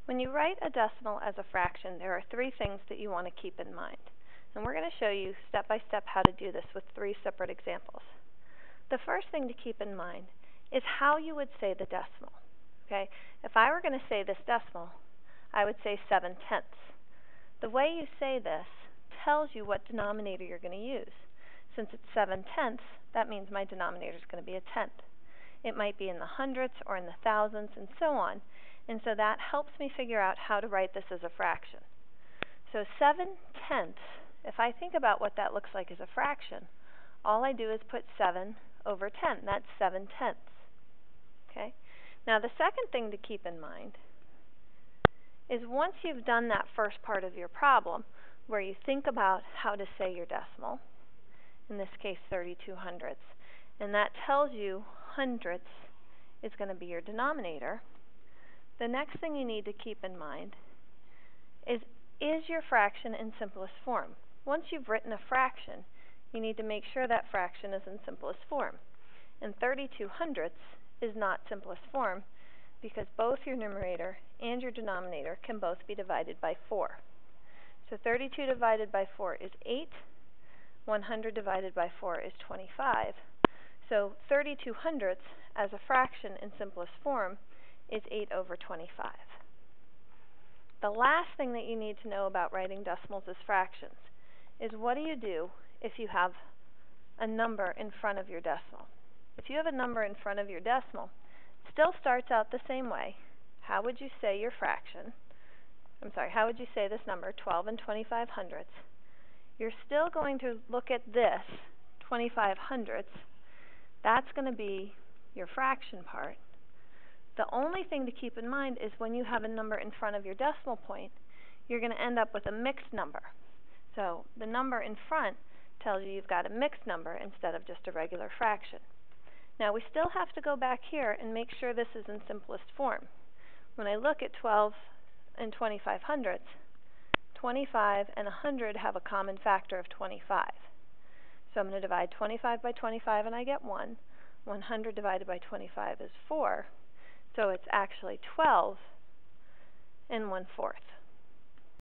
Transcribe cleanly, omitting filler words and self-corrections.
When you write a decimal as a fraction, there are three things that you want to keep in mind. And we're going to show you step by step how to do this with three separate examples. The first thing to keep in mind is how you would say the decimal. Okay? If I were going to say this decimal, I would say 7/10. The way you say this tells you what denominator you're going to use. Since it's 7/10, that means my denominator is going to be a tenth. It might be in the hundredths or in the thousands and so on. And so that helps me figure out how to write this as a fraction. So 7/10, if I think about what that looks like as a fraction, all I do is put 7 over 10. That's 7/10. Okay? Now the second thing to keep in mind is once you've done that first part of your problem, where you think about how to say your decimal, in this case 32 hundredths, and that tells you hundredths is going to be your denominator, the next thing you need to keep in mind is your fraction in simplest form? Once you've written a fraction, you need to make sure that fraction is in simplest form. And 32 hundredths is not simplest form because both your numerator and your denominator can both be divided by 4. So 32 divided by 4 is 8. 100 divided by 4 is 25. So 32 hundredths as a fraction in simplest form is 8 over 25. The last thing that you need to know about writing decimals as fractions is what do you do if you have a number in front of your decimal? If you have a number in front of your decimal, it still starts out the same way. How would you say your fraction? How would you say this number, 12 and 25 hundredths? You're still going to look at this, 25 hundredths. That's going to be your fraction part. The only thing to keep in mind is when you have a number in front of your decimal point, you're going to end up with a mixed number. So the number in front tells you you've got a mixed number instead of just a regular fraction. Now we still have to go back here and make sure this is in simplest form. When I look at 12 and 25 hundredths, 25 and 100 have a common factor of 25. So I'm going to divide 25 by 25 and I get 1. 100 divided by 25 is 4. So it's actually 12 and 1/4.